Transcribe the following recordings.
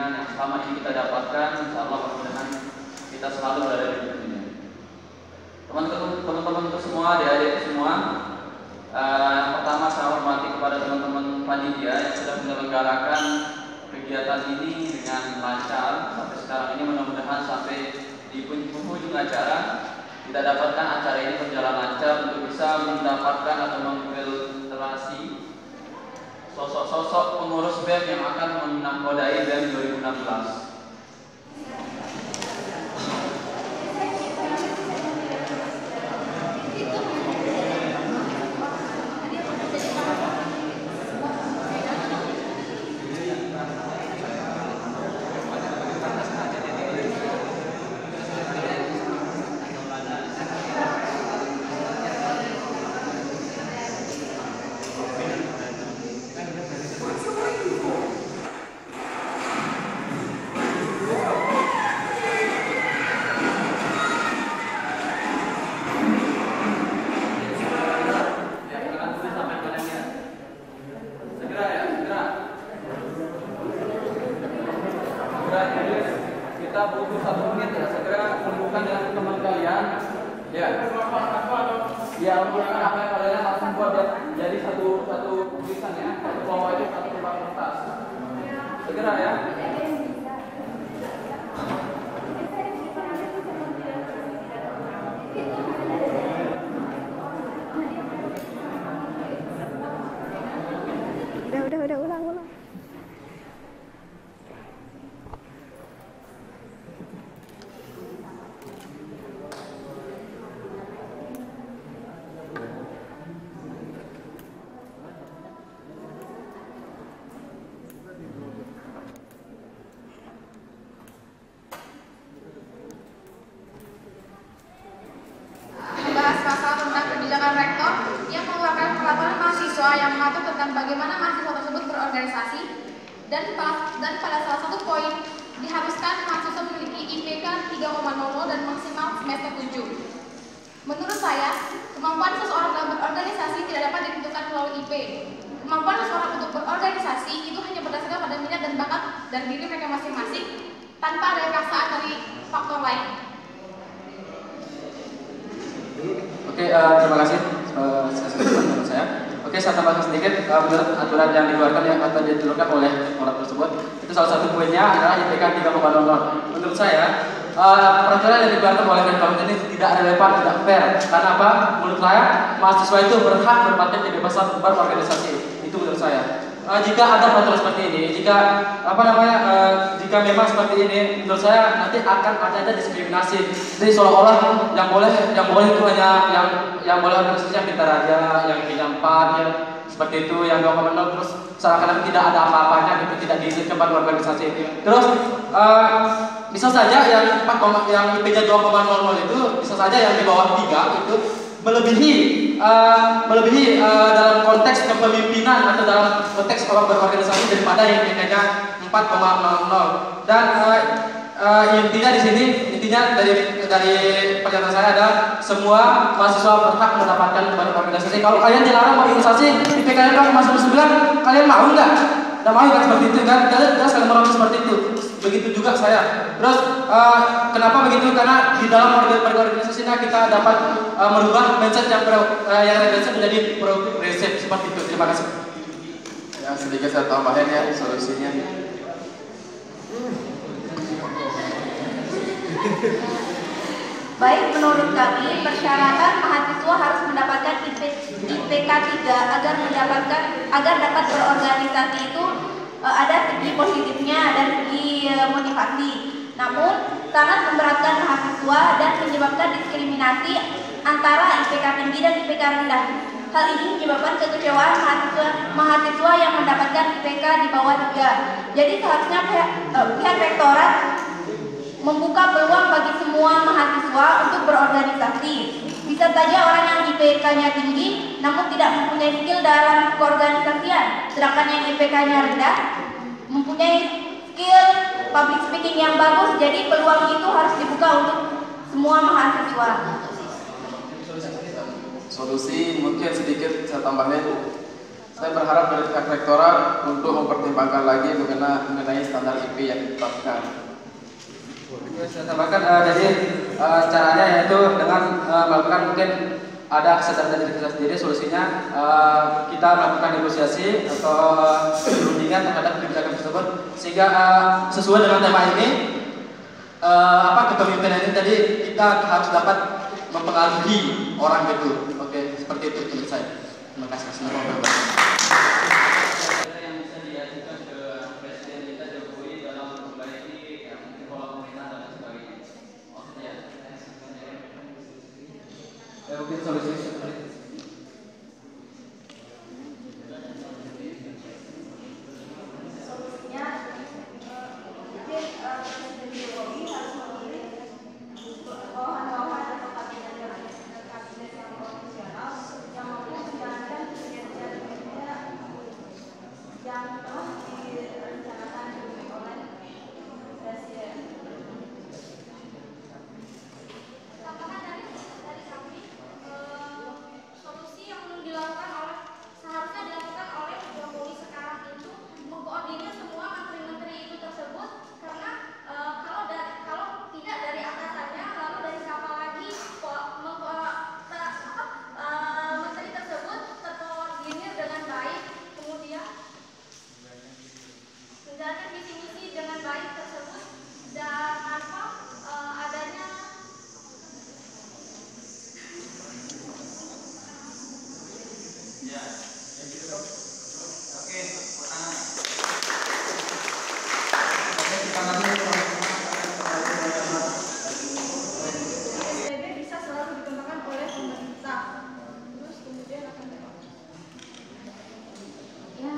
bimbingan yang selama ini kita dapatkan. Insya Allah mudah-mudahan kita selalu berada di dunia. Teman-teman itu semua, adik-adik semua, yang pertama saya hormati kepada teman-teman panitia yang sudah menyelenggarakan kegiatan ini dengan lancar sampai sekarang ini. Mudah-mudahan sampai di penghujung acara kita dapatkan acara ini berjalan lancar untuk bisa mendapatkan atau memfiltrasi sosok-sosok pengurus BEM yang akan menakodai BEM 2016. Kita butuh 1 menit ya, segera kumpulkan dengan teman kalian. Ya. Ya, kumpulkan apa yang kalian langsung buat jadi satu tulisan ya. Satu kelompok itu satu kertas. Segera ya. Udah ulang. Yang mengatur tentang bagaimana mahasiswa tersebut berorganisasi dan pada salah satu poin diharuskan mahasiswa memiliki IPK 3,00 dan maksimal semester 7. Menurut saya, kemampuan seseorang dalam berorganisasi tidak dapat ditentukan melalui IP. Kemampuan seseorang untuk berorganisasi itu hanya berdasarkan pada minat dan bakat dari diri mereka masing-masing tanpa ada paksaan dari faktor lain. Oke, terima kasih. Saya. Oke, saya tambahkan sedikit. Menurut aturan yang dikeluarkan yang akan ditelurkan oleh orang tersebut, itu salah satu poinnya adalah IPK 3,00. Menurut saya, peraturan yang dikeluarkan oleh rektor ini tidak relevan, tidak fair. Karena apa? Menurut saya, mahasiswa itu berhak berpraktek kebebasan berorganisasi. Itu menurut saya. Jika ada peraturan seperti ini, jika memang seperti ini, menurut saya nanti akan ada diskriminasi. Jadi seolah-olah yang boleh itu hanya yang boleh organisasi yang pintar aja, yang punya 4 ya, seperti itu, yang 2,0 terus seakan-akan tidak ada apa-apanya gitu, tidak diizinkan organisasi. Terus bisa saja yang IP-nya 2,00 itu bisa saja yang di bawah 3 itu melebihi dalam konteks kepemimpinan atau dalam konteks orang berorganisasi daripada yang IP-nya 4,00. Dan intinya di sini, dari pernyataan saya adalah semua mahasiswa berhak mendapatkan berorganisasi. Kalau kalian dilarang berorganisasi, IP-nya 2,9, kalian mau nggak? Tidak mau kan seperti itu kan? Kalian jelas kalian merasa seperti itu. Begitu juga saya. Terus kenapa begitu? Karena di dalam berorganisasi kita dapat merubah mindset yang regresif menjadi progresif seperti itu. Terima kasih. Ya, sedikit saya tambahin ya solusinya. Baik, menurut kami persyaratan mahasiswa harus mendapatkan IPK 3 agar dapat berorganisasi itu ada segi positifnya dan segi motivasi. Namun sangat memberatkan mahasiswa dan menyebabkan diskriminasi antara IPK tinggi dan IPK rendah. Hal ini menyebabkan kekecewaan mahasiswa yang mendapatkan IPK di bawah 3. Jadi seharusnya pihak rektorat membuka peluang bagi semua mahasiswa untuk berorganisasi. Bisa saja orang yang IPK-nya tinggi namun tidak mempunyai skill dalam keorganisasian, sedangkan yang IPK-nya rendah mempunyai skill public speaking yang bagus. Jadi peluang itu harus dibuka untuk semua mahasiswa. Solusi mungkin sedikit saya tambahin. Saya berharap dari pihak rektorat untuk mempertimbangkan lagi mengenai standar IP yang ditetapkan. Ya, saya tambahkan jadi caranya yaitu dengan melakukan mungkin ada kesadaran dari kita sendiri. Solusinya kita melakukan negosiasi atau perundingan terhadap kebijakan tersebut sehingga sesuai dengan tema ini kepemimpinan ini tadi kita harus dapat mempengaruhi orang itu. Oke, seperti itu menurut saya. Terima kasih. Yang bisa diajukan ke Presiden kita Jokowi dalam memperbaiki pola pemerintahan dan sebagainya. Maksudnya, mungkin solusinya seperti itu.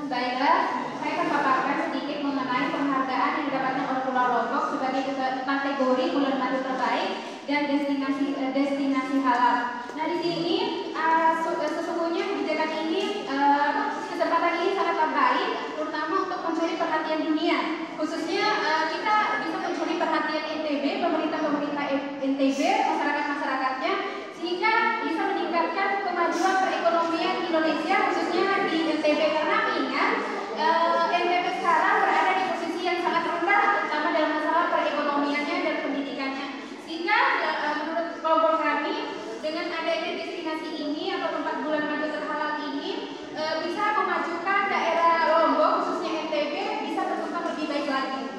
Baiklah, saya akan paparkan sedikit mengenai penghargaan yang didapatkan oleh Pulau Lombok sebagai kategori bulan madu terbaik dan destinasi halal. Nah, di sini sesungguhnya kebijakan ini kesempatan ini sangat baik, terutama untuk mencuri perhatian dunia. Khususnya kita bisa mencuri perhatian NTB, pemerintah NTB, masyarakat-masyarakatnya, sehingga bisa meningkatkan kemajuan perekonomian Indonesia, khususnya di NTB. Karena ingat, NTB sekarang berada di posisi yang sangat rendah, terutama dalam masalah perekonomiannya dan pendidikannya. Sehingga menurut kelompok kami, dengan adanya destinasi ini atau tempat bulan madu terhalal ini bisa memajukan daerah Lombok, khususnya NTB, bisa berkembang lebih baik lagi.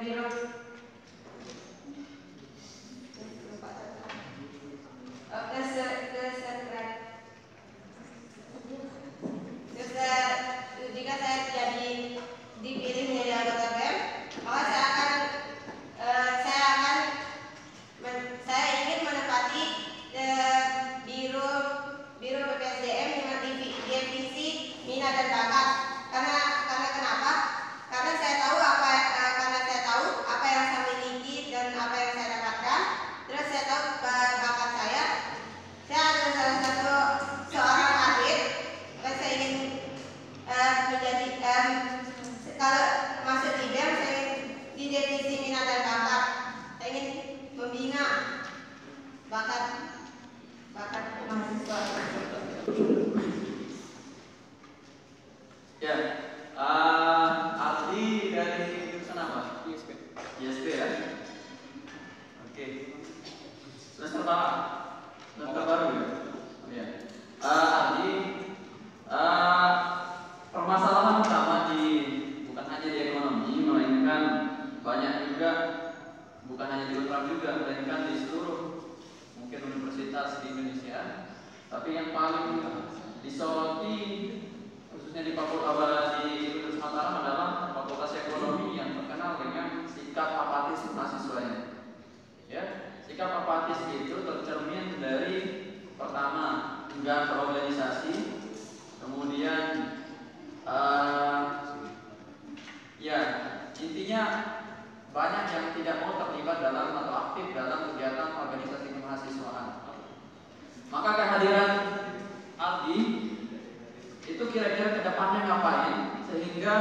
biro jika saya jadi dipilih menjadi anggota BEM, maka saya ingin menempati biro BPSDM dengan divisi minat dan bakat. Karena kenapa? Karena saya tahu apa yang saya miliki dan apa yang saya dapatkan. Terus saya tahu bakat saya. Saya adalah salah satu seorang atlet. Saya ingin menjadi kalau masuk di BEM, saya di divisi minat dan bakat. Saya ingin membina bakat mahasiswa. Ya, Aldi dari jurusan apa? ISP ya. Oke. Semester berapa? Semester baru ya. Ya. Aldi, permasalahan utama bukan hanya di ekonomi, melainkan banyak juga, bukan hanya di UNRAM juga, melainkan di seluruh mungkin universitas di Indonesia. Tapi yang paling disoroti khususnya di Universitas Mataram adalah Fakultas Ekonomi yang terkenal dengan sikap apatis mahasiswanya. Ya, sikap apatis itu tercermin dari pertama enggan berorganisasi, kemudian ya intinya banyak yang tidak mau terlibat dalam atau aktif dalam kegiatan organisasi kemahasiswaan. Maka kehadiran Aldi itu kira-kira kedepannya ngapain sehingga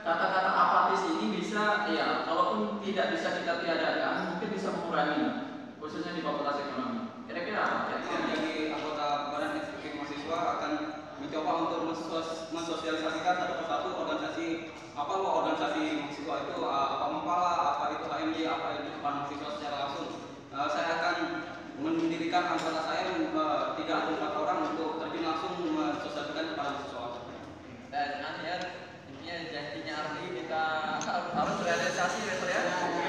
kata-kata apatis ini bisa, ya kalaupun tidak bisa kita tiadakan, mungkin bisa mengurangi, khususnya di Fakultas Ekonomi. Kira-kira apa? Jadi anggota Badan Eksekutif Mahasiswa akan mencoba untuk mensosialisasikan satu persatu organisasi, apa organisasi mahasiswa itu, apa Mempala, apa itu HMJ, apa itu mahasiswa secara langsung. Saya akan mendirikan anggota saya 3 atau 4 orang untuk terjun langsung mensosialisasikan kepada mahasiswa. Dan ya, intinya janjinya Ardi kita harus realisasi betul ya. Oke.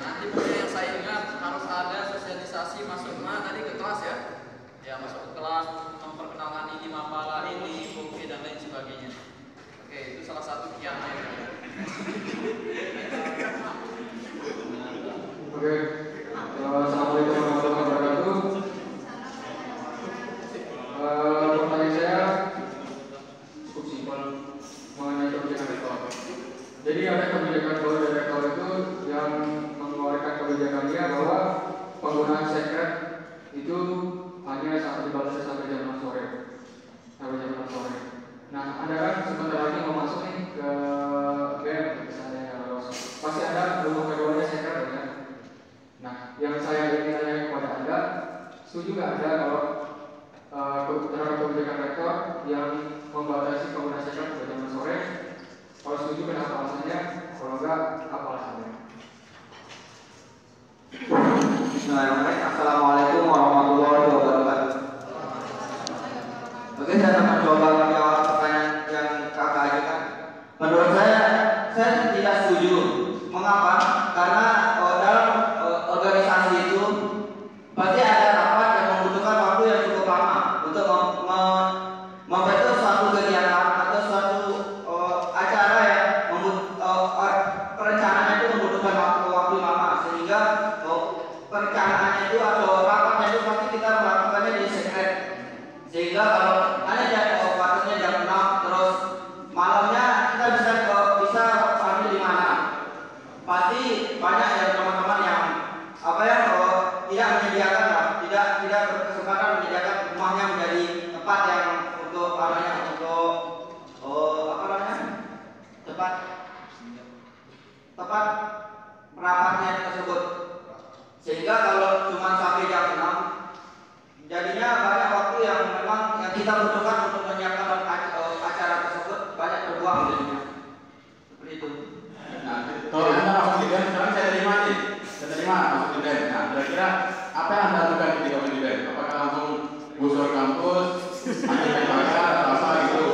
Nanti pokoknya yang saya ingat harus ada sosialisasi masuk tadi ke kelas ya. Ya masuk ke kelas, memperkenalkan ini Mapala, ini bukti dan lain sebagainya. Oke, itu salah satu kiatnya. Oke, assalamualaikum warahmatullahi wabarakatuh. Pertanyaan saya cukup simpel mengenai kebijakan rektor. Jadi ada kebijakan baru dari rektor itu yang mengeluarkan kebijakannya bahwa penggunaan sekret itu hanya sampai dibatasi sampai jam 6 sore. Sampai jam 6 sore. Nah, Anda kan sebentar lagi mau masuk nih ke BEM, misalnya lolos. Pasti ada belum keduanya sekret ya. Nah, yang saya ingin tanya kepada Anda, setuju nggak Anda kalau terhadap kebijakan rektor yang membatasi penggunaan sekret sampai jam 6 sore? Kalau setuju, kenapa alasannya? Kalau enggak, apa alasannya? Bismillahirrahmanirrahim. Assalamualaikum warahmatullahi wabarakatuh. Oke, saya akan coba menjawab pertanyaan yang kakak ajukan. Menurut saya tidak setuju. Mengapa? Karena dalam organisasi itu pasti ada rapat yang membutuhkan waktu yang cukup lama untuk membentuk suatu kegiatan atau suatu acara yang perencanaannya itu membutuhkan waktu lama, sehingga perencanaannya itu atau rapatnya itu pasti kita melakukannya di sekret, sehingga kalau ada batasnya jam 6 terus malamnya kita bisa ambil di mana, pasti banyak yang teman-teman yang tidak menyediakan lah, tidak berkesempatan menyediakan rumahnya menjadi tempat yang untuk tempat rapatnya tersebut, sehingga kalau cuma sampai jam 6 jadinya banyak waktu yang memang yang kita butuhkan untuk menyiapkan acara tersebut banyak terbuang jadinya. Seperti itu. Nah, kalau Anda masuk di BEM, sekarang saya terima masuk di BEM. Nah, kira-kira apa yang Anda lakukan ketika di BEM? Apakah langsung gusur kampus, ambil pacar, atau apa gitu?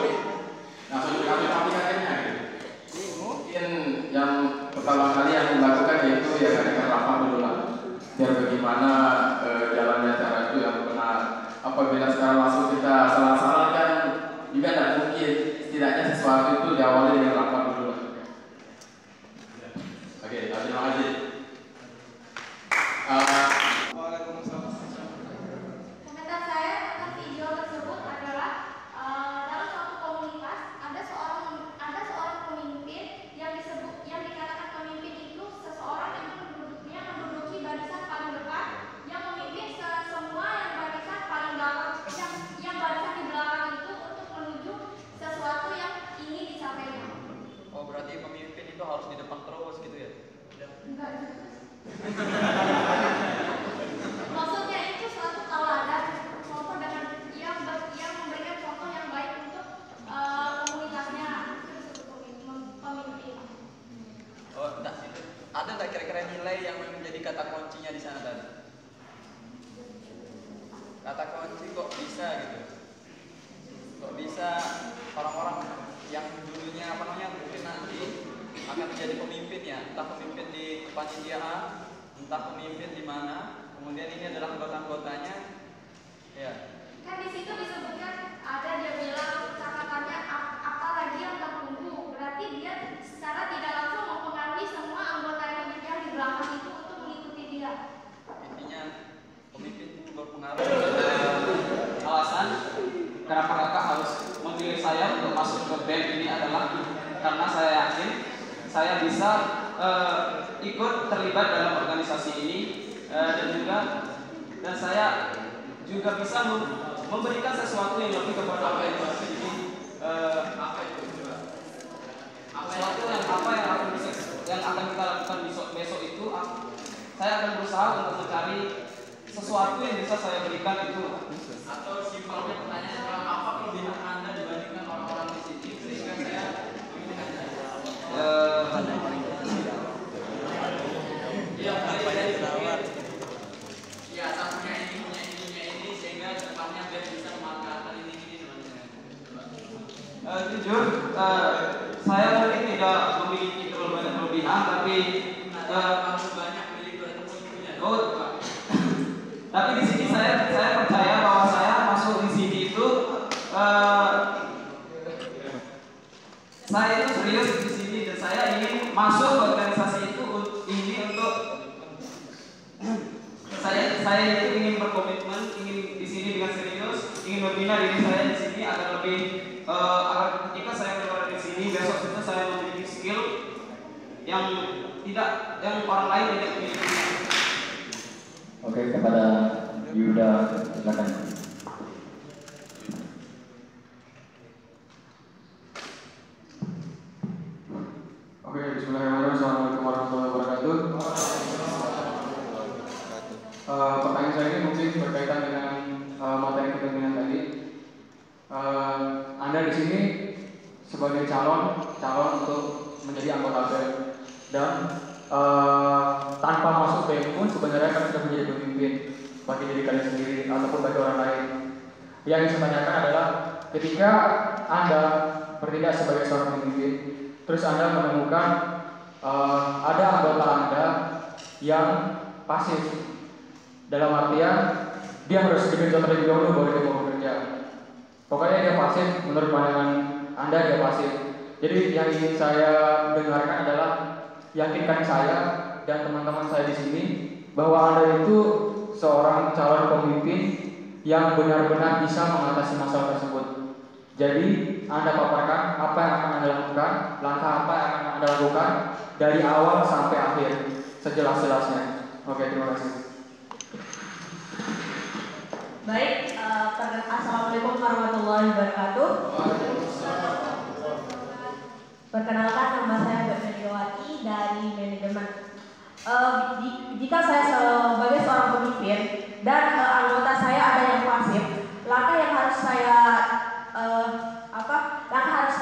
Langsung dikasih aplikasinya gitu? secara langsung kita salah-salah kan juga tidak mungkin. Setidaknya sesuatu itu diawali dengan rapat dulu. Oke, terima kasih. Komentar saya tentang video tersebut adalah dalam suatu komunitas ada seorang pemimpin yang dikatakan pemimpin itu seseorang yang menduduki barisan paling depan, yang memimpin semua yang barisan paling belakang, yang barisan di belakang itu untuk menuju sesuatu yang ingin dicapainya. Oh, berarti pemimpin itu harus di depan terus gitu ya? Enggak. Maksudnya itu suatu tauladan, contoh dengan yang memberikan contoh yang baik untuk komunitasnya, itu pemimpin. Oh, enggak. Ada nggak kira-kira nilai yang menjadi kata kuncinya di sana tadi? Kata kunci kok bisa gitu? Kok bisa orang-orang yang dulunya mungkin nanti akan menjadi pemimpin ya, entah pemimpin di kepanitiaan, entah pemimpin di mana, kemudian ini adalah anggota-anggotanya, ya. Kan di situ disebutkan ada dia bilang catatannya apa lagi yang tertunggu, berarti dia secara tidak langsung mempengaruhi semua anggota yang di belakang itu untuk mengikuti dia. Intinya pemimpin itu berpengaruh. Alasan kenapa kakak harus memilih saya untuk masuk ke BEM ini adalah karena saya yakin saya bisa ikut terlibat dalam organisasi ini dan saya juga bisa memberikan sesuatu yang lebih kepada organisasi ini. Sesuatu yang akan kita lakukan besok itu, saya akan berusaha untuk mencari sesuatu yang bisa saya berikan itu. Atau simpelnya pertanyaan apa kelebihan Anda dibandingkan orang-orang di sini sehingga saya ingin Anda? Ya, saya punya ini sehingga depannya biar bisa memanfaatkan ini Jujur, saya mungkin tidak memiliki kelebihan, tapi kamu banyak milik punya. Tapi di sini saya percaya bahwa saya masuk di sini itu saya itu serius di sini dan saya ingin masuk ke organisasi itu ini untuk saya itu ingin berkomitmen, ingin di sini dengan serius, ingin membina diri saya di sini agar lebih agar ketika saya keluar dari sini besok itu saya memiliki skill yang orang lain tidak memiliki. Oke, kepada Yuda, silakan. Oke, bismillahirrahmanirrahim. Assalamualaikum warahmatullahi wabarakatuh. Pertanyaan saya ini mungkin berkaitan dengan materi kepemimpinan tadi. Anda di sini sebagai calon untuk menjadi anggota BEM dan tanpa masuk BEM pun sebenarnya kan sudah menjadi pemimpin bagi diri kalian sendiri ataupun bagi orang lain. Yang ingin saya tanyakan adalah ketika Anda bertindak sebagai seorang pemimpin, terus Anda menemukan ada anggota Anda yang pasif, dalam artian dia harus digenjot terlebih dahulu baru dia mau bekerja. Pokoknya dia pasif, menurut pandangan Anda dia pasif. Jadi yang ingin saya dengarkan adalah yakinkan saya dan teman-teman saya di sini bahwa Anda itu seorang calon pemimpin yang benar-benar bisa mengatasi masalah tersebut. Jadi Anda paparkan apa yang akan Anda lakukan, langkah apa yang akan Anda lakukan dari awal sampai akhir sejelas-jelasnya. Oke, terima kasih. Baik, assalamualaikum warahmatullahi wabarakatuh. Perkenalkan, nama saya Mbak Mediawati dari manajemen. Jika saya sebagai seorang pemimpin dan anggota saya ada yang pasif, langkah yang harus saya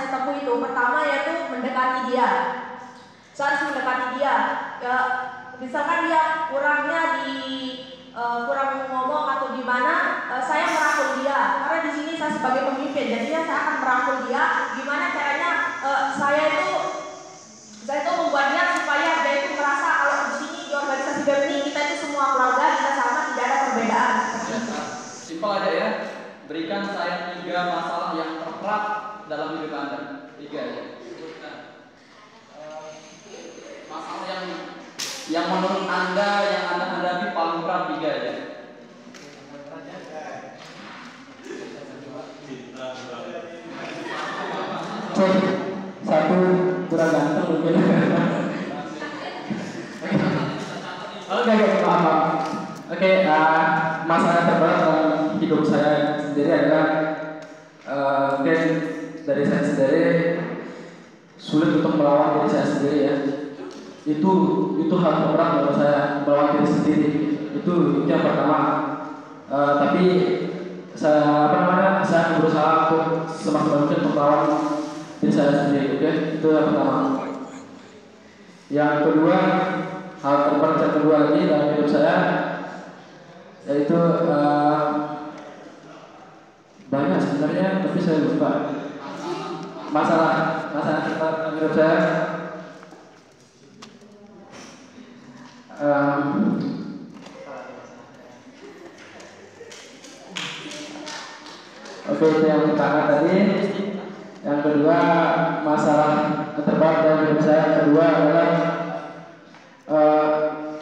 tempuh itu pertama yaitu mendekati dia. Saya harus mendekati dia. Misalkan dia kurang ngomong atau gimana, saya merangkul dia. Karena di sini saya sebagai pemimpin, jadinya saya akan merangkul dia. Gimana caranya saya itu membuat dia supaya dia itu merasa kalau di sini di organisasi BEM ini kita itu semua keluarga, kita sama, tidak ada perbedaan. Simpel aja ya. cek satu kurang ganteng mungkin. Oke, maaf. Oke, masalah terberat dalam hidup saya sendiri adalah mungkin dari saya sendiri sulit untuk melawan diri saya sendiri ya. Itu hal terberat menurut saya, melawan diri sendiri. Itu yang pertama. Tapi saya berusaha untuk semaksimal mungkin untuk melawan diri saya sendiri. Oke, itu yang pertama. Yang kedua, hal terberat yang kedua lagi dalam hidup saya yaitu banyak sebenarnya, tapi saya lupa. Masalah terberat dalam hidup saya oke, itu yang pertama tadi. Yang kedua, masalah terberat dalam hidup saya yang kedua adalah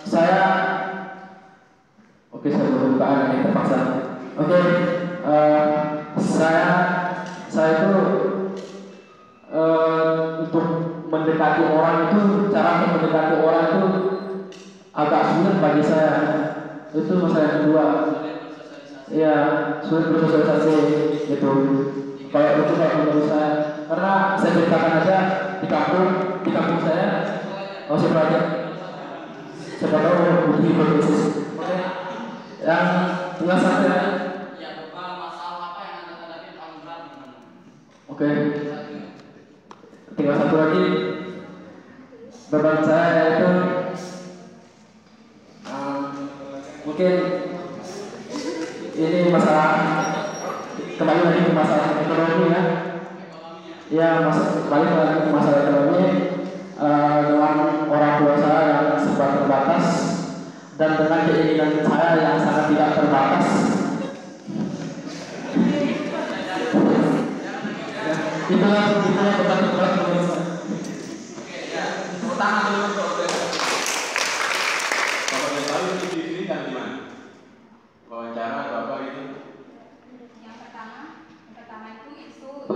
saya berbukaan ini terpaksa. Saya itu untuk mendekati orang itu, cara untuk mendekati orang itu agak sulit bagi saya. Itu masalah yang kedua. Iya, sulit bersosialisasi gitu. Kayak menurut saya, karena saya ceritakan aja di kampung saya, siapa aja, siapa tahu butuh hipnosis. Yang tinggal satu ya. Masalah apa yang Anda hadapi paling berat di mana? Oke. Tinggal satu lagi. Beban saya yaitu mungkin ini masalah, kembali lagi ke masalah ekonomi ya. Ya, kembali lagi ke masalah ekonomi dengan orang tua saya yang serba terbatas dan dengan keinginan saya yang sangat tidak terbatas. Itulah beban terberat menurut saya. Tangan dulu bro. Kalau boleh tahu ini di sini kan gimana? Wawancara atau apa gitu? Yang pertama itu isu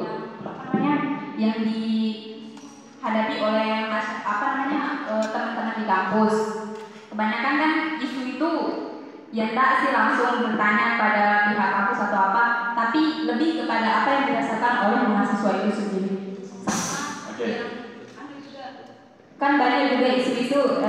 yang dihadapi oleh teman-teman di kampus. Kebanyakan kan isu itu ya enggak sih langsung bertanya pada pihak kampus atau apa, tapi lebih kepada apa yang dirasakan oleh mahasiswa itu sendiri. Oke. Kan banyak juga isu-isu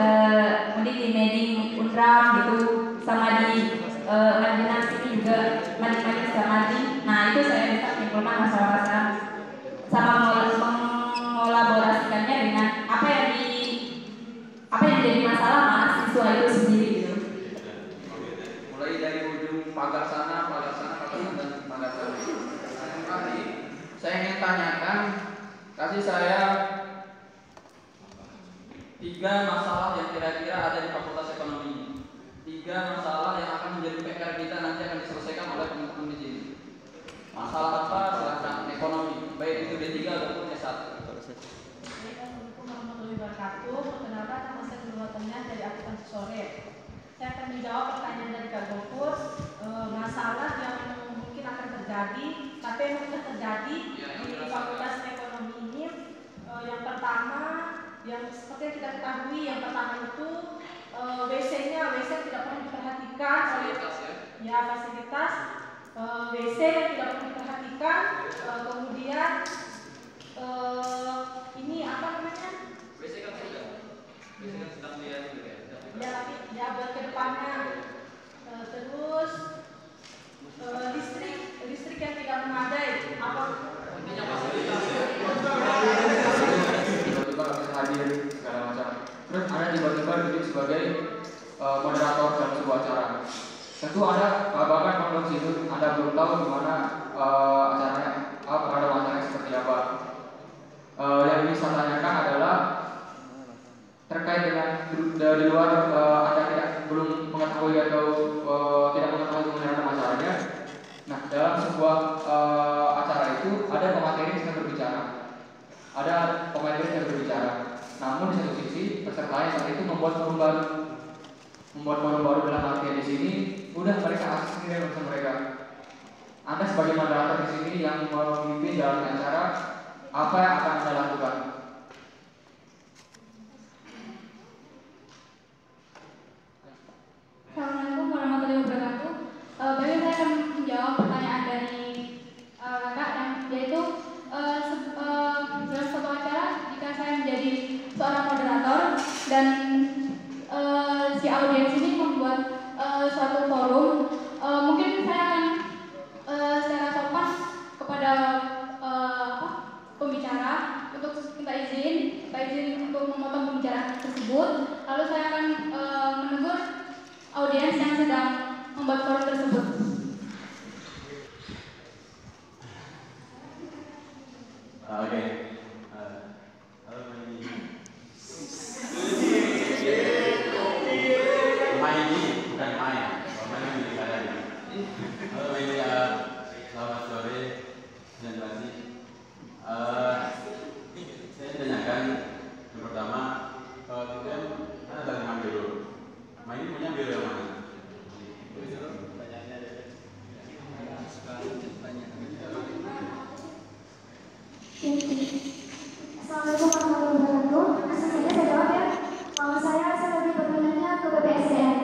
mungkin di Meding Undram gitu, sama di Madinah sini juga, Madinah Samadi. Nah itu saya bisa simpulkan masalah-masalah sama mengolaborasikannya dengan apa yang menjadi masalah mahasiswa itu sendiri gitu. Mulai dari ujung pagar sana, dan pagar sana. Saya ingin tanyakan, kasih saya 3 masalah yang kira-kira ada di Fakultas Ekonomi ini. 3 masalah yang akan menjadi PR kita nanti akan diselesaikan oleh teman-teman di sini. Masalah apa? Silakan. Ekonomi, baik itu D3 ataupun S1. Assalamualaikum warahmatullahi wabarakatuh. Perkenalkan, nama saya Nurwatanya dari akuntansi sore. Saya akan menjawab pertanyaan dari Kak Gopur. Masalah yang mungkin akan terjadi, tapi yang sudah terjadi di Fakultas Ekonomi ini. Yang pertama, yang seperti yang kita ketahui, yang pertama itu WC tidak pernah diperhatikan oleh fasilitas WC yang tidak pernah diperhatikan. Kemudian ini apa namanya? WC kan sudah. WC kan sedang dia juga ya. Ya buat kedepannya. Terus listrik yang tidak memadai. Apa? Intinya fasilitas. Tiba-tiba nggak bisa hadir segala macam. Terus ada tiba-tiba duduk sebagai moderator dalam sebuah acara. Tentu ada bahkan kalau di situ Anda belum tahu gimana acaranya, ada acaranya seperti apa. Yang ingin saya tanyakan adalah terkait dengan di luar Anda belum mengetahui atau tidak mengetahui mengenai acaranya. Nah, dalam sebuah acara itu ada pemateri yang berbicara. Ada pemateri yang berbicara. Namun di satu sisi peserta yang saat itu membuat forum baru dalam artian di sini udah mereka asik sendiri bersama mereka. Anda sebagai moderator di sini yang memimpin dalam acara apa yang akan Anda lakukan? Assalamualaikum warahmatullahi wabarakatuh. Baik, saya akan menjawab pertanyaan dari kakak, yaitu dalam suatu acara jika saya menjadi seorang moderator dan si audiens ini membuat suatu forum, mungkin saya akan secara sopan kepada pembicara untuk minta izin untuk memotong pembicaraan tersebut. Lalu saya akan menegur audiens yang sedang membuat forum tersebut. Oke. Maini bukan main. Main milik saya. Halo ini selamat sore dan terima kasih. Saya tanyakan yang pertama, kemudian ada tadi biro. Main punya biro yang mana? Assalamualaikum warahmatullahi wabarakatuh. Langsung saja saya jawab ya. Kalau saya lebih berminatnya ke BPSDM.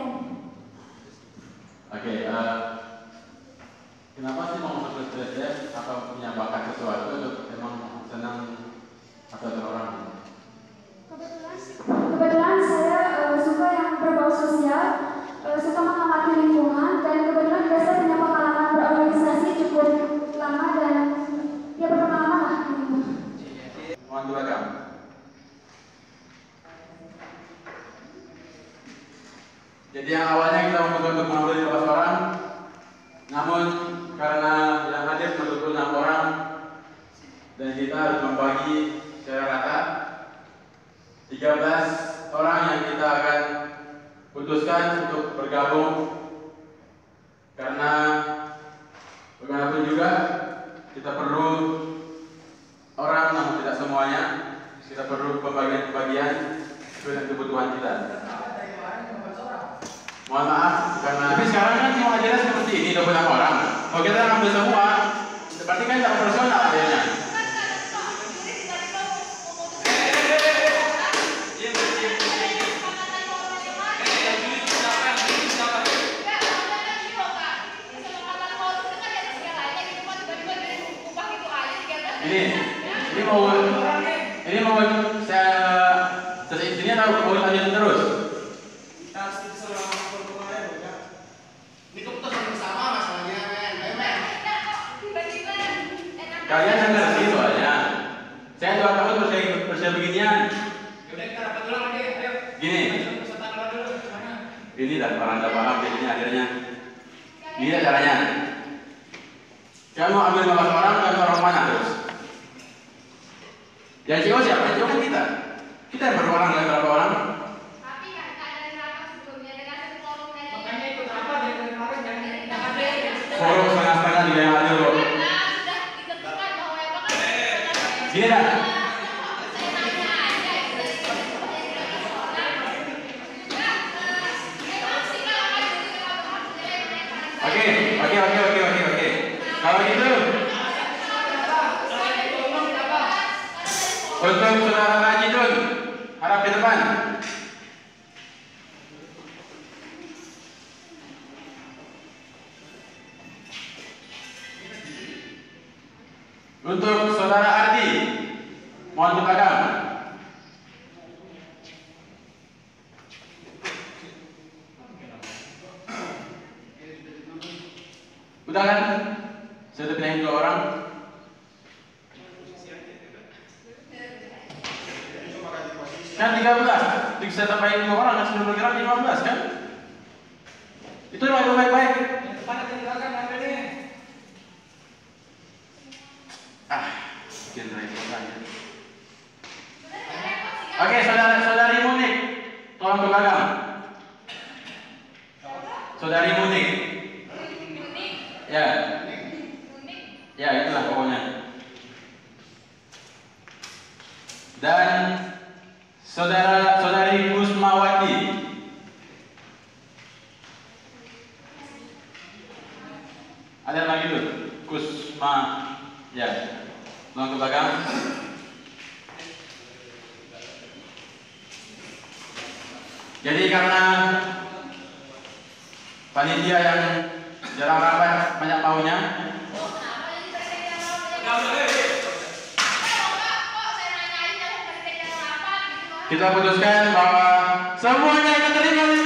Oke, kenapa sih mau masuk ke BPSDM? Apa punya bakat sesuatu atau emang senang atau orang? Kebetulan saya suka yang berbau sosial, suka mengamati lingkungan, dan kebetulan juga saya punya pengalaman berorganisasi cukup lama dan ya berpengalaman lah. Mohon beragam. Jadi yang awalnya kita memutuskan untuk mengambil 15 orang, namun karena yang hadir mendukung 6 orang dan kita harus membagi secara rata, 13 orang yang kita akan putuskan untuk bergabung, karena bagaimanapun juga kita perlu orang, namun tidak semuanya. Kita perlu pembagian-pembagian sesuai dengan kebutuhan kita. Mohon maaf karena tapi sekarang kan semua acara seperti ini 26 orang. Kalau kita ngambil semua, berarti kan tidak profesional akhirnya. Ini mau saya ini atau mau lanjut terus? Ini keputusan bersama masalahnya, men. Kalian yang ngerti soalnya. Saya 2 tahun berusaha beginian. Yaudah kita rapat dulu lagi, ayo. Gini. Ini dan orang tak paham jadinya akhirnya. Ini caranya. Saya mau ambil 15 orang dan orang mana terus? Yang CEO siapa? Yang CEO kan kita. Kita yang berorang dan berapa orang? Tapi kan ada rapat sebelumnya dengan forum dari. Makanya ikut apa dari kemarin jangan ada. Forum setengah-setengah juga yang hadir loh. Sudah ditentukan bahwa yang bakal. Gini dah. Oke. Kalau gitu, untuk saudara Rajidun, harap di depan. Untuk saudara Ardi, mohon beragam. Udah kan? Saya udah pindahin 2 orang. Kan 13, bisa tambahin 2 orang, kan 10 kira 15 kan? Itu yang baik-baik. Depan ada silakan ada nih. Bikin repot aja. Oke, saudari Munik, tolong beragam. Saudari Munik. Ya itulah pokoknya. Dan saudari Kusmawati. Ada lagi tuh, Kusma, ya. Ulang ke belakang. Jadi karena panitia yang jarang rapat banyak maunya, kita putuskan bahwa semuanya akan terima di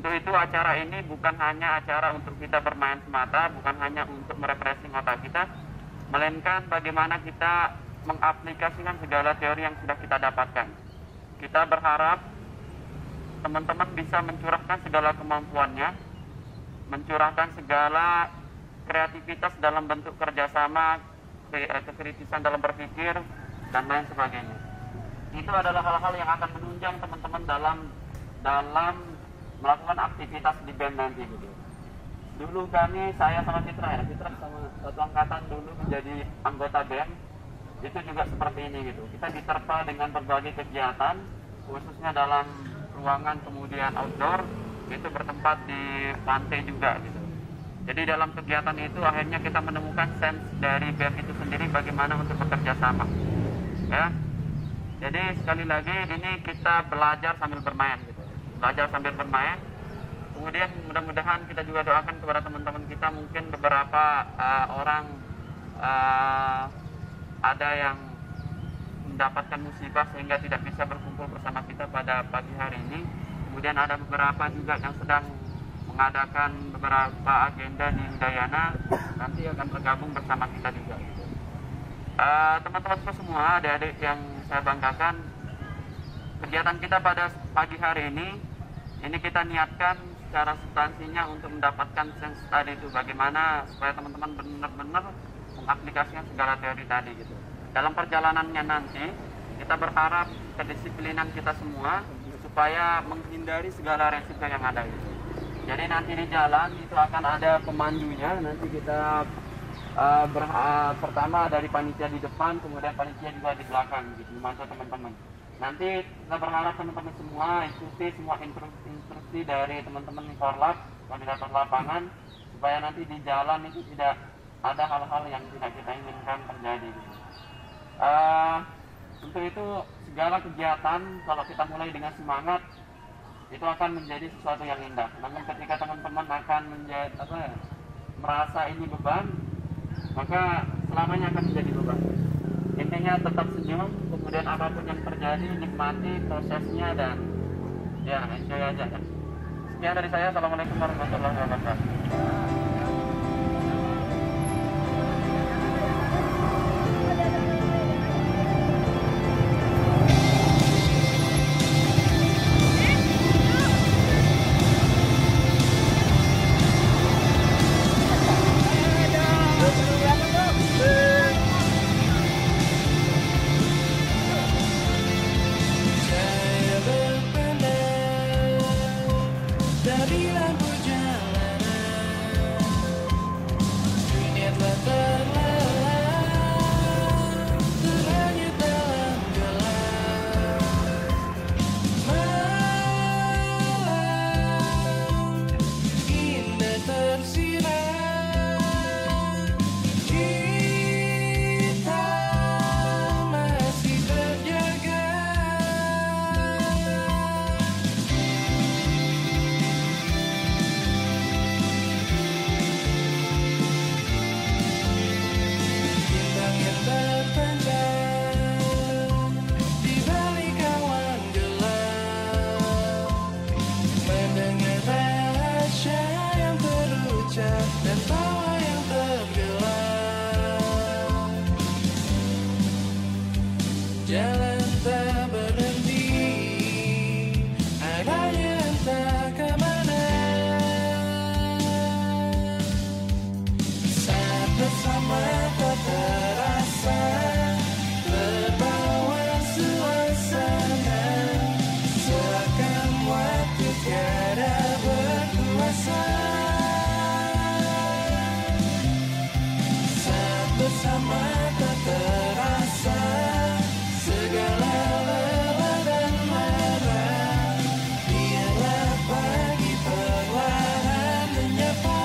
Untuk itu acara ini bukan hanya acara untuk kita bermain semata, bukan hanya untuk merefreshing otak kita, melainkan bagaimana kita mengaplikasikan segala teori yang sudah kita dapatkan. Kita berharap teman-teman bisa mencurahkan segala kemampuannya, mencurahkan segala kreativitas dalam bentuk kerjasama, kekritisan dalam berpikir, dan lain sebagainya. Itu adalah hal-hal yang akan menunjang teman-teman dalam melakukan aktivitas di BEM nanti gitu. Dulu saya sama Fitra sama satu angkatan dulu menjadi anggota BEM, itu juga seperti ini gitu. Kita diterpa dengan berbagai kegiatan, khususnya dalam ruangan kemudian outdoor, itu bertempat di pantai juga gitu. Jadi dalam kegiatan itu akhirnya kita menemukan sense dari BEM itu sendiri bagaimana untuk bekerja sama. Ya. Jadi sekali lagi ini kita belajar sambil bermain gitu. Belajar sambil bermain. Kemudian mudah-mudahan kita juga doakan kepada teman-teman kita, mungkin beberapa orang ada yang mendapatkan musibah sehingga tidak bisa berkumpul bersama kita pada pagi hari ini. Kemudian ada beberapa juga yang sedang mengadakan beberapa agenda di Udayana, nanti akan bergabung bersama kita juga. Teman-teman semua, adik-adik yang saya banggakan, kegiatan kita pada pagi hari ini kita niatkan secara substansinya untuk mendapatkan sense tadi itu, bagaimana supaya teman-teman benar-benar mengaplikasikan segala teori tadi gitu. Dalam perjalanannya nanti kita berharap kedisiplinan kita semua supaya menghindari segala resiko yang ada itu. Jadi nanti di jalan itu akan ada pemandunya, nanti kita pertama dari panitia di depan, kemudian panitia juga di belakang gitu, memantau teman-teman. Nanti kita berharap teman-teman semua ikuti semua instruksi dari teman-teman di Korlap, koordinator lapangan, supaya nanti di jalan itu tidak ada hal-hal yang tidak kita inginkan terjadi gitu. Untuk itu segala kegiatan kalau kita mulai dengan semangat itu akan menjadi sesuatu yang indah. Namun ketika teman-teman akan merasa ini beban, maka selamanya akan menjadi beban. Intinya tetap senyum, kemudian apapun yang terjadi nikmati prosesnya dan ya enjoy aja ya. Sekian dari saya. Assalamualaikum warahmatullahi wabarakatuh. Dari lampu jalanan, dunia telah terlelap, terhanyut dalam gelap. Malam indah tersirat, kita masih terjaga. Dan tawa yang tergelap, jalan tak berhenti, arahnya entah kemana. Saat bersama tak terasa, terbawa suasana, seakan waktu tiada berkuasa. Bersama tak terasa, segala lelah dan marah, biarlah pagi perlahan menyapa.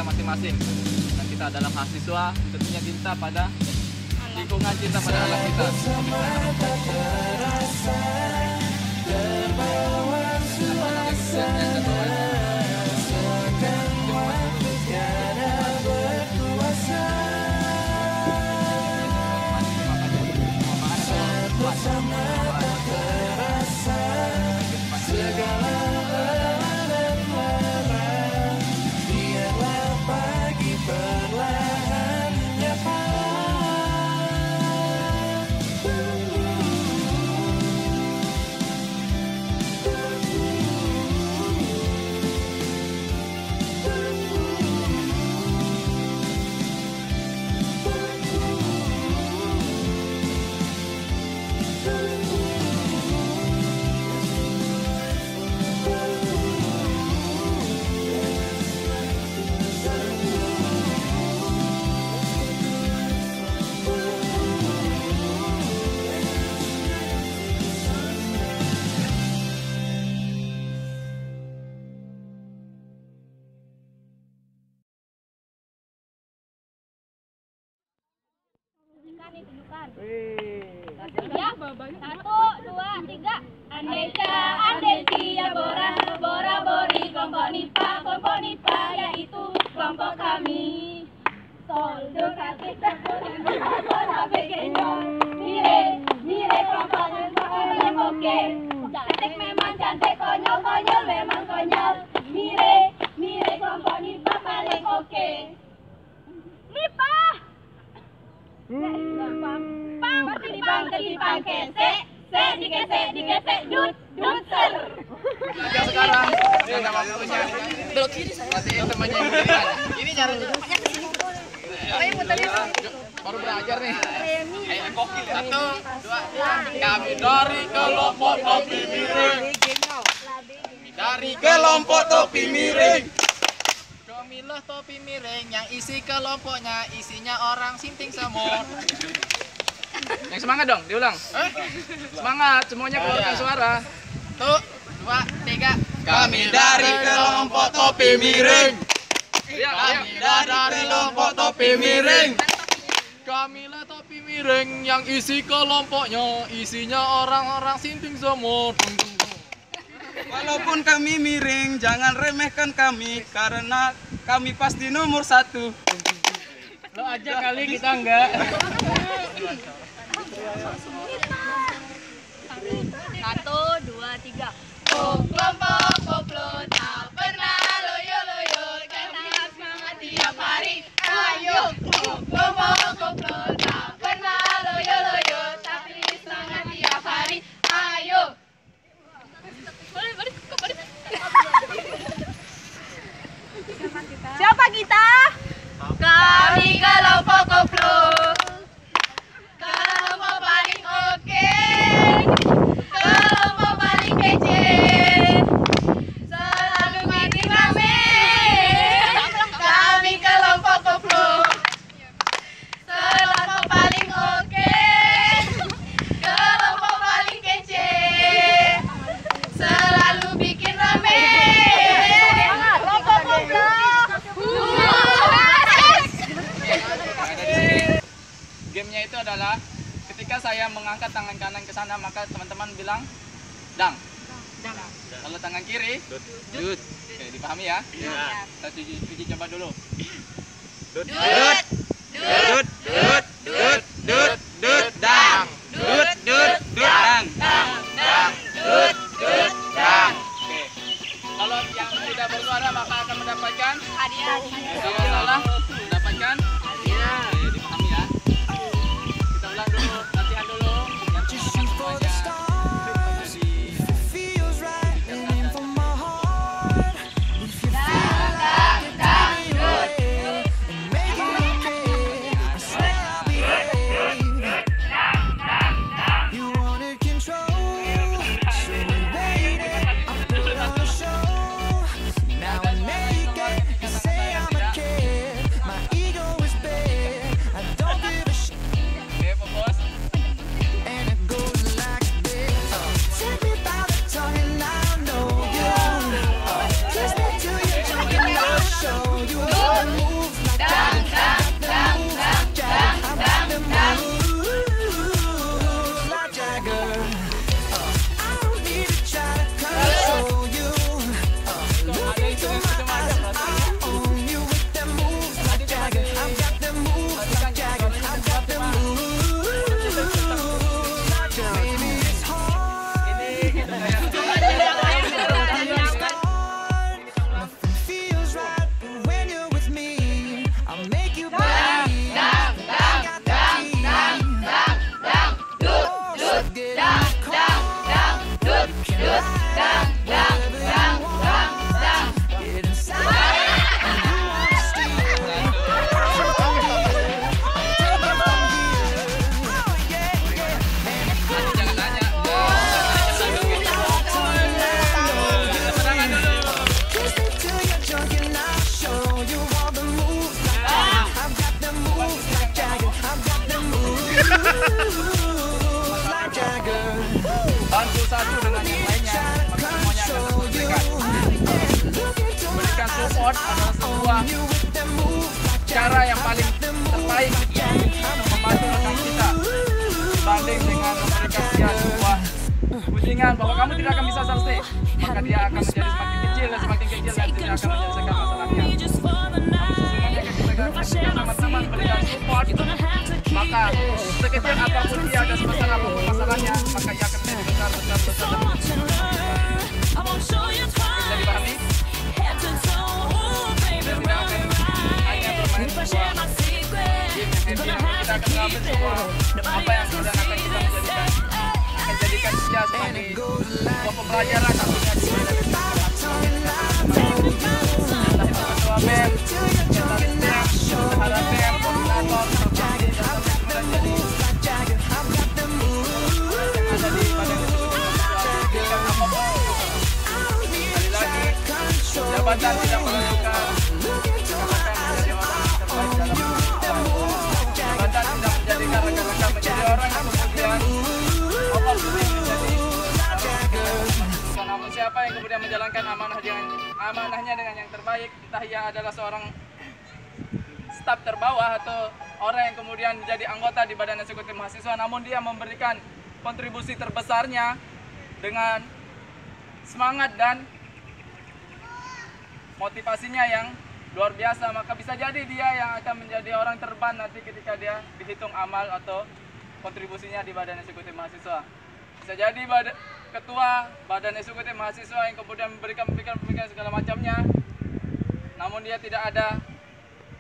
Masing-masing, dan kita adalah mahasiswa, tentunya cinta pada lingkungan, cinta pada alam kita. Perlahan menyapa. nih tunjukkan. Ya, 1, 2, 3. Andai ya bora bori kelompok NIPA yaitu kelompok kami. Soldo kasih bola pequeño. Mire kelompok yang oke. Cantik memang cantik, konyol memang konyol. Mire kelompok NIPA paling oke. NIPA. Ketipang kesek, digesek, dutser. Yang sekarang sudah waktunya belok kiri saya. Matiin temannya yang kiri. Ini cari. Ayo muterin. Baru belajar nih. Ayo kokil. 1, 2, 3. Kami dari kelompok topi miring. Dari kelompok topi miring. Kamilah topi miring yang isi kelompoknya isinya orang sinting semua. Yang semangat dong, diulang. Semangat, semuanya keluarkan suara. 1, 2, 3. Kami dari kelompok topi miring. Kami dari kelompok topi miring. Kamilah topi miring yang isi kelompoknya isinya orang-orang sinting semua. Walaupun kami miring, jangan remehkan kami karena kami pasti nomor 1. Lo aja kali, kita enggak. 1, 2, 3. Kelompok koplo tak pernah loyo karena semangat tiap hari. Ayo, kelompok koplo tak pernah loyo tapi semangat tiap hari. Ayo. Siapa kita? Kami kelompok koplo. Kelompok paling oke. Kelompok paling kece. Selalu bikin rame. Kami kelompok koplo. Kelompok paling oke. Kelompok paling kece. Selalu bikin rame. Kelompok koplo. Gamenya itu adalah ketika saya mengangkat tangan kanan ke sana maka teman-teman bilang dang. Kalau tangan kiri dut. Oke, dipahami ya? Iya. Kita uji coba dulu. Dut. Dang. Dut. Dang. Dang. Oke. Kalau yang tidak bersuara maka akan mendapatkan hadiah. Kalau salah mendapatkan hadiah. Oke, dipahami ya? Kita ulang dulu, latihan dulu. Bantu satu dengan yang lainnya, maka semuanya akan terselesaikan. Memberikan support adalah sebuah cara yang paling terbaik untuk membantu rekan kita. berpaling dengan memberikan dia sebuah pusingan bahwa kamu tidak akan bisa selesai, maka dia akan menjadi semakin kecil dan tidak akan menyelesaikan masalahnya. Sesungguhnya ketika teman-teman berikan support, maka sekecil apapun dia dan sebesar apapun masalahnya, maka ia akan menjadi besar. Bisa dipahami? Kita tidak akan hanya bermain sebuah game yang kita akan mengambil semua apa yang kemudian akan kita jadikan dia sebagai sebuah pembelajaran tentunya di ketua BEM, kepala BEM, koordinator, serta kemudian jadi ada di badan itu apapun. Sekali lagi, jabatan tidak menentukan menjadi orang yang terbaik dalam kehidupan. Jabatan tidak menjadikan rekan-rekan menjadi orang yang kemudian namun siapa yang kemudian menjalankan amanahnya dengan yang terbaik, entah ia adalah seorang staf terbawah atau orang yang kemudian menjadi anggota di Badan Eksekutif Mahasiswa, namun dia memberikan kontribusi terbesarnya dengan semangat dan motivasinya yang luar biasa, maka bisa jadi dia yang akan menjadi orang terban nanti ketika dia dihitung amal atau kontribusinya di Badan Eksekutif Mahasiswa. Bisa jadi ketua Badan Eksekutif Mahasiswa yang kemudian memberikan segala macamnya, namun dia tidak ada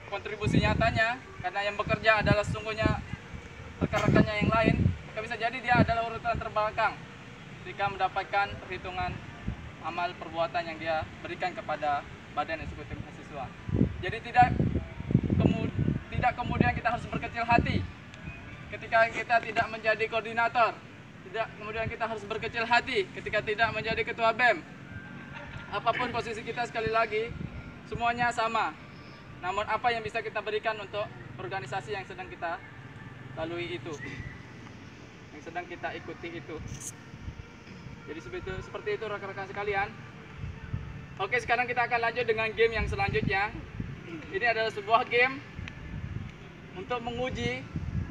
kontribusi nyatanya karena yang bekerja adalah sesungguhnya rekan-rekannya yang lain, maka bisa jadi dia adalah urutan terbelakang ketika mendapatkan perhitungan amal perbuatan yang dia berikan kepada Badan Eksekutif Mahasiswa. Jadi tidak kemudian kita harus berkecil hati ketika kita tidak menjadi koordinator. Tidak kemudian kita harus berkecil hati ketika tidak menjadi ketua BEM. Apapun posisi kita, sekali lagi semuanya sama. Namun apa yang bisa kita berikan untuk organisasi yang sedang kita lalui itu, yang sedang kita ikuti itu. Jadi seperti itu rekan-rekan sekalian. Oke, sekarang kita akan lanjut dengan game yang selanjutnya. Ini adalah sebuah game untuk menguji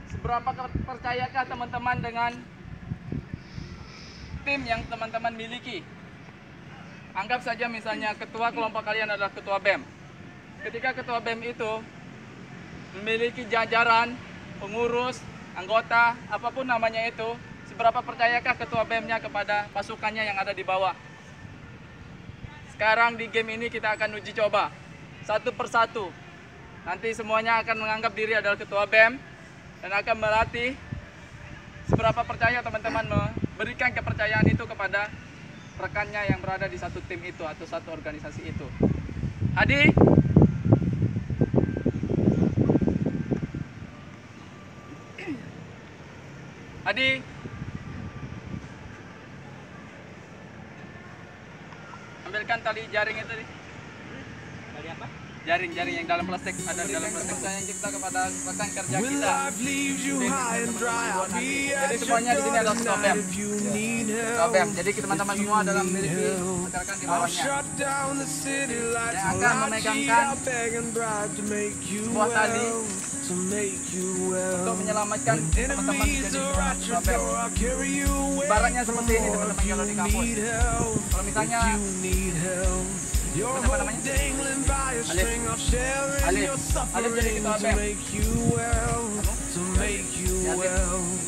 seberapa percayakah teman-teman dengan tim yang teman-teman miliki. Anggap saja misalnya ketua kelompok kalian adalah ketua BEM. Ketika ketua BEM itu memiliki jajaran, pengurus, anggota, apapun namanya itu, seberapa percayakah ketua BEM-nya kepada pasukannya yang ada di bawah? Sekarang di game ini kita akan uji coba satu persatu. Nanti semuanya akan menganggap diri adalah ketua BEM dan akan melatih seberapa percaya teman-teman memberikan kepercayaan itu kepada rekannya yang berada di satu tim itu atau satu organisasi itu. Adi, ambilkan tali jaring itu. Tali apa? Jaring yang dalam plastik, ada di dalam plastik. Sayang kita kepada rekan kerja kita. Jadi semuanya di sini adalah ketua BEM. Jadi teman-teman semua adalah memiliki rekan di bawahnya yang akan memegangkan sebuah tali untuk menyelamatkan teman-teman menjadi ketua BEM. Ibaratnya seperti ini teman-teman kalau di kampus. Kalau misalnya apa namanya? Alif jadi ketua BEM.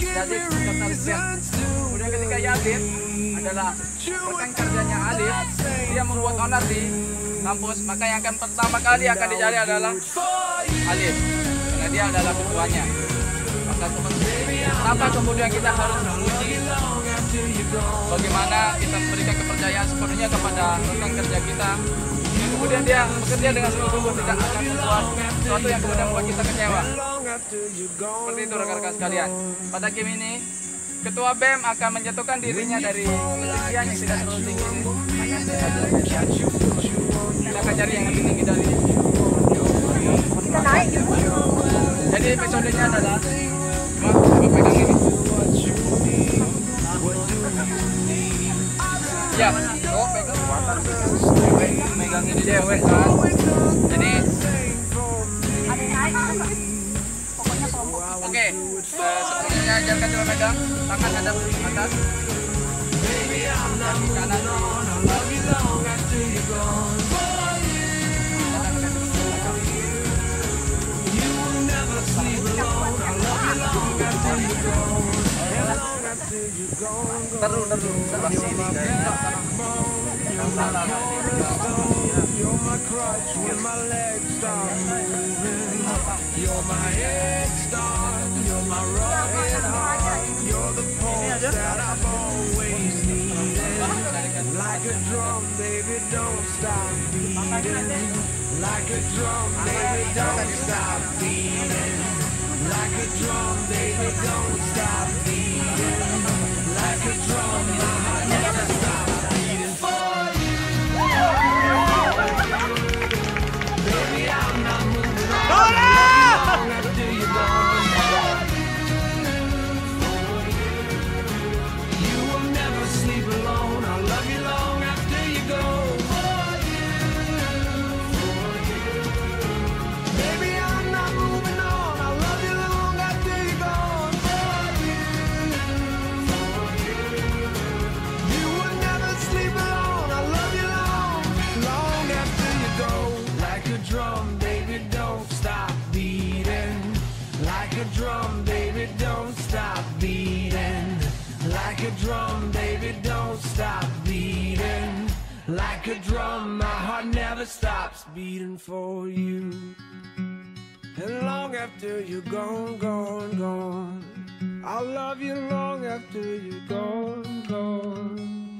Jadi kemudian ketika Yazid adalah rekan kerjanya Alif, dia membuat onar di kampus, maka yang akan pertama kali akan dicari adalah Alif, karena dia adalah ketuanya. Maka kenapa kemudian kita harus menguji bagaimana kita memberikan kepercayaan sepenuhnya kepada rekan kerja kita, yang kemudian dia bekerja dengan sungguh-sungguh, tidak akan membuat sesuatu yang kemudian membuat kita kecewa. Seperti itu rekan-rekan sekalian. Pada game ini, ketua BEM akan menjatuhkan dirinya dari ketinggian yang tidak terlalu tinggi. Kita akan cari yang lebih tinggi dari ini. Kita naik. Jadi episodenya adalah pegang ini. Ya, pegang ini cewek kan. Jadi oke, sebelumnya ajarkan coba pegang. atas. Baby, I'm not moving on. I love you long after you're gone. You will never sleep alone. I love you long after you're gone. Long after you're gone. sebelah sini You're my crutch when my legs start moving. You're my head start. You're my right heart. You're the pulse that I've always needed. Like a drum, baby, don't stop beating. Like a drum, baby, don't stop beating. Like a drum, baby, don't stop beating. Like a drum, my heart never stops beating for you. Baby, I'm not moving on. Long after you're gone. You will never sleep alone. I love you long after you go. Baby, I'm not moving on. I love you long after you're gone. You will never sleep alone. I love you long after you go. Like a drum, baby, don't stop beating. Like a drum, baby, don't stop beating. Like a drum, baby, don't stop beating. Like a drum, my heart never stops beating for you. And long after you're gone, gone, gone, I'll love you long after you're gone, gone.